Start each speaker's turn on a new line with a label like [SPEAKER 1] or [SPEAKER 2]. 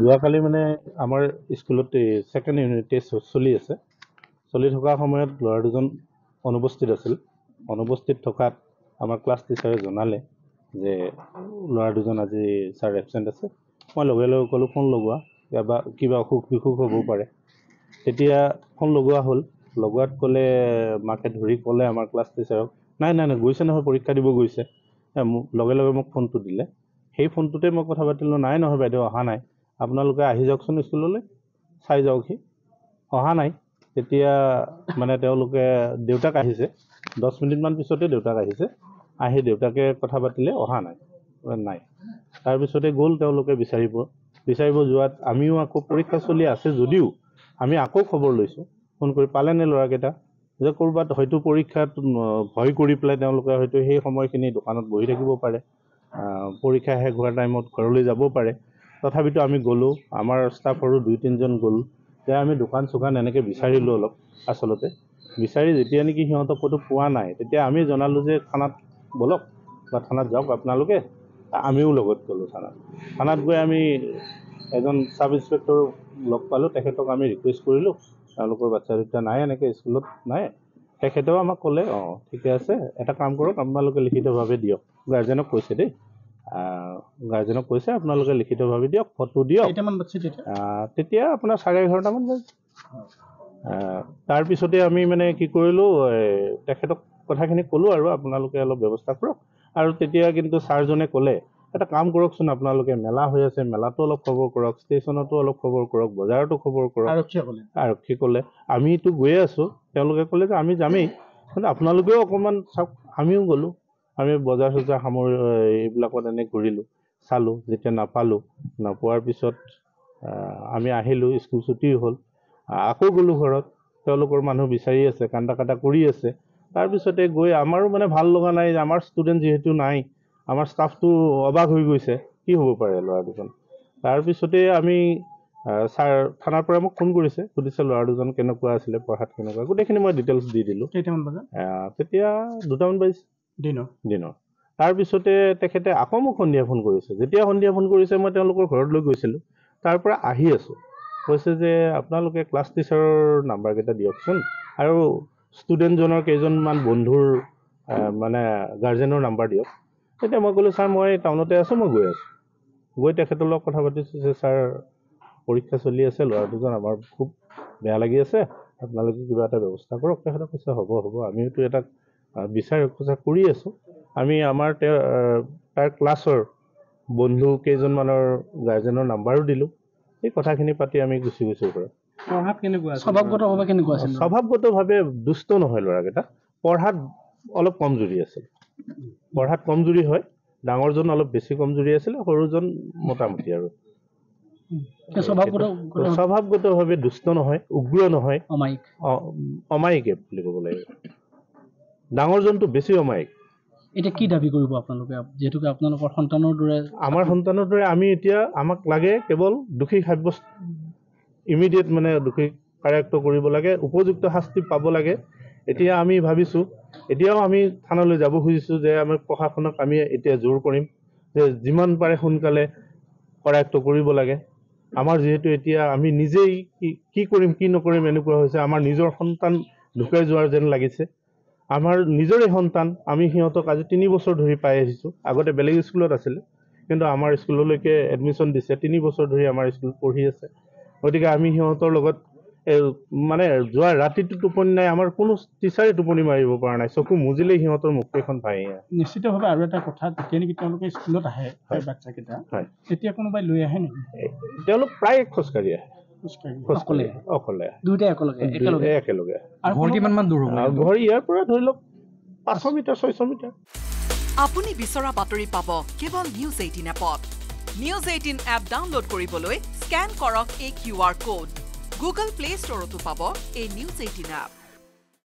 [SPEAKER 1] যোৱাকালি মানে আমাৰ স্কুলত ছেকেণ্ড ইউনিট টেষ্ট চলি আছে। চলি থকা সময়ত ল'ৰা দুজন অনুপস্থিত আছিল। অনুপস্থিত থকাত আমাৰ ক্লাছ টিচাৰে জনালে যে ল'ৰা দুজন আজি ছাৰ এবচেণ্ট আছে। মই লগে লগে ক'লোঁ ফোন লগোৱা, কিবা অসুখ বিসুখ হ'ব পাৰে। তেতিয়া ফোন লগোৱা হ'ল। লগোৱাত ক'লে মাকে ধৰি ক'লে আমাৰ ক্লাছ টিচাৰক, নাই গৈছে নহয়, পৰীক্ষা দিব গৈছে। লগে লগে মোক ফোনটো দিলে। সেই ফোনটোতে মই কথা পাতিলোঁ, নহয় বাইদেউ অহা নাই, আপোনালোকে আহি যাওকচোন স্কুললৈ, চাই যাওকহি। অহা নাই। তেতিয়া মানে তেওঁলোকে দেউতাক আহিছে, 10 মিনিটমান পিছতে দেউতাক আহিছে। আহি দেউতাকে কথা পাতিলে, অহা নাই। তাৰপিছতে গ'ল তেওঁলোকে বিচাৰিব যোৱাত আমিও আকৌ পৰীক্ষা চলি আছে যদিও আমি আকৌ খবৰ লৈছোঁ, ফোন কৰি পালেনে ল'ৰাকেইটা, যে ক'ৰবাত হয়তো পৰীক্ষাত ভয় কৰি পেলাই তেওঁলোকে হয়তো সেই সময়খিনি দোকানত বহি থাকিব পাৰে, পৰীক্ষা শেষ হোৱাৰ টাইমত ঘৰলৈ যাব পাৰে। তথাপিতো আমি গ'লোঁ, আমাৰ ষ্টাফৰো 2-3জন গ'ল, যে আমি দোকান চোকান এনেকৈ বিচাৰিলোঁ অলপ। আচলতে বিচাৰি যেতিয়া নেকি সিহঁতক ক'তো পোৱা নাই, তেতিয়া আমি জনালোঁ যে থানাত ব'লক বা থানাত যাওক আপোনালোকে। আমিও লগত গ'লোঁ থানাত গৈ আমি এজন ছাব ইন্সপেক্টৰ লগ পালোঁ। তেখেতক আমি ৰিকুৱেষ্ট কৰিলোঁ, তেওঁলোকৰ বাচ্ছা দুটা নাই, এনেকৈ স্কুলত নাই। তেখেতেও আমাক ক'লে, ঠিকে আছে, এটা কাম কৰক, আপোনালোকে লিখিতভাৱে দিয়ক। গাৰ্জেনক কৈছে দেই, গাৰ্জেনক কৈছে আপোনালোকে লিখিতভাৱে দিয়ক, ফটো দিয়ক। তেতিয়া আপোনাৰ 11:30মান বাজিছে। তাৰপিছতে আমি মানে কি কৰিলোঁ, তেখেতক কথাখিনি ক'লোঁ আৰু আপোনালোকে অলপ ব্যৱস্থা কৰক। আৰু তেতিয়া কিন্তু ছাৰজনে ক'লে, এটা কাম কৰকচোন, আপোনালোকে মেলা হৈ আছে, মেলাতো অলপ খবৰ কৰক, ষ্টেচনতো অলপ খবৰ কৰক, বজাৰতো খবৰ কৰক। আৰক্ষী ক'লে আমিতো গৈয়ে আছোঁ। তেওঁলোকে ক'লে যে আমি যামেই, কিন্তু আপোনালোকেও অকণমান চাওক। আমিও গ'লোঁ, আমি বজাৰ চজাৰ সামৰি এইবিলাকত এনেই ঘূৰিলোঁ, চালোঁ। যেতিয়া নোপোৱাৰ পিছত আমি আহিলোঁ, স্কুল ছুটি হ'ল। আকৌ গ'লোঁ ঘৰত, তেওঁলোকৰ মানুহ বিচাৰি আছে, কান্দা কাটা কৰি আছে। তাৰপিছতে গৈ আমাৰো মানে ভাল লগা নাই, যে আমাৰ ষ্টুডেণ্ট যিহেতু নাই, আমাৰ ষ্টাফটো অবাক হৈ গৈছে, কি হ'ব পাৰে ল'ৰা দুজন। তাৰপিছতে আমি ছাৰ থানাৰ পৰা মোক ফোন কৰিছে, সুধিছে ল'ৰা দুজন কেনেকুৱা আছিলে, পঢ়াত কেনেকুৱা, গোটেইখিনি মই ডিটেইলছ দি দিলোঁ। কেইটামান বজাত? তেতিয়া 2টামান বাজিছে দিনৰ। তাৰপিছতে তেখেতে আকৌ মোক সন্ধিয়া ফোন কৰিছে। যেতিয়া সন্ধিয়া ফোন কৰিছে, মই তেওঁলোকৰ ঘৰলৈ গৈছিলোঁ। তাৰ পৰা আহি আছোঁ, কৈছে যে আপোনালোকে ক্লাছ টিচাৰৰ নাম্বাৰকেইটা দিয়কচোন, আৰু ষ্টুডেণ্টজনৰ কেইজনমান বন্ধুৰ মানে গাৰ্জেনৰ নাম্বাৰ দিয়ক। তেতিয়া মই ক'লোঁ, ছাৰ মই টাউনতে আছোঁ, মই গৈ আছোঁ। গৈ তেখেতৰ লগত কথা পাতিছোঁ যে ছাৰ পৰীক্ষা চলি আছে, ল'ৰা দুজন আমাৰ খুব বেয়া লাগি আছে, আপোনালোকে কিবা এটা ব্যৱস্থা কৰক। তেখেতক কৈছে হ'ব, আমিওতো এটা বিচাৰ খোজা কৰি আছোঁ। আমি আমাৰ তাৰ ক্লাছৰ বন্ধু কেইজনমানৰ গাৰ্জেনৰ নাম্বাৰো দিলোঁ। এই কথাখিনি পাতি আমি গুচি গৈছোঁ ঘৰত। স্বভাৱগতভাৱে দুষ্ট নহয় ল'ৰাকেইটা, পঢ়াত অলপ কমজুৰি আছিল। হয়, ডাঙৰজন অলপ বেছি কমজুৰি আছিল, সৰুজন মোটামুটি আৰু। স্বভাৱগতভাৱে দুষ্ট নহয়, উগ্ৰ নহয়, অমায়িকে বুলি ক'ব লাগিব। ডাঙৰজনটো বেছি অমায়িক।
[SPEAKER 2] এতিয়া কি দাবী কৰিব আপোনালোকে, যিহেতুকে আপোনালোকৰ সন্তানৰ দৰে?
[SPEAKER 1] আমাৰ সন্তানৰ দৰে আমি এতিয়া, আমাক লাগে কেৱল দোষী সাব্যস্ত, ইমিডিয়েট মানে দোষী কাৰ্যক্ত কৰিব লাগে, উপযুক্ত শাস্তি পাব লাগে। এতিয়া আমি ভাবিছোঁ, এতিয়াও আমি থানালৈ যাব খুজিছোঁ যে আমি প্ৰশাসনক আমি এতিয়া জোৰ কৰিম যে যিমান পাৰে সোনকালে কাৰ্যক্ত কৰিব লাগে। আমাৰ যিহেতু এতিয়া আমি নিজেই কি কৰিম কি নকৰিম এনেকুৱা হৈছে। আমাৰ নিজৰ সন্তান ঢুকাই যোৱাৰ যেন লাগিছে। আমাৰ নিজৰে সন্তান, আমি সিহঁতক আজি 3 বছৰ ধৰি পাই আহিছোঁ। আগতে বেলেগ স্কুলত আছিলে, কিন্তু আমাৰ স্কুললৈকে এডমিশ্যন দিছে। 3 বছৰ ধৰি আমাৰ স্কুলত পঢ়ি আছে। গতিকে আমি সিহঁতৰ লগত মানে যোৱা ৰাতিটো টোপনি নাই, আমাৰ কোনো টিচাৰে টোপনি মাৰিব পৰা নাই। চকু মুজিলেই সিহঁতৰ মুখকেইখন ভাঙি আহে।
[SPEAKER 2] নিশ্চিতভাৱে আৰু এটা কথা, যেতিয়া নেকি তেওঁলোকে স্কুলত আহে, বাচ্চাকেইটা, তেতিয়া কোনোবাই লৈ আহে নেকি?
[SPEAKER 1] তেওঁলোক প্ৰায় খোজকাঢ়ি আহে, অকলে
[SPEAKER 2] দুয়োটাই
[SPEAKER 1] একেলগে।
[SPEAKER 2] ঘৰ কিমানমান দূৰ হ'ব?
[SPEAKER 1] ঘৰ ইয়াৰ পৰা ধৰি লওক 500 মিটাৰ 600 মিটাৰ।
[SPEAKER 3] আপুনি বিচৰা বাতৰি পাব কেৱল নিউজ 18 এপত। নিউজ 18 এপ ডাউনলোড কৰিবলৈ স্কেন কৰক এই QR কোড। গুগল প্লে ষ্টৰতো পাব এই নিউজ 18 এপ।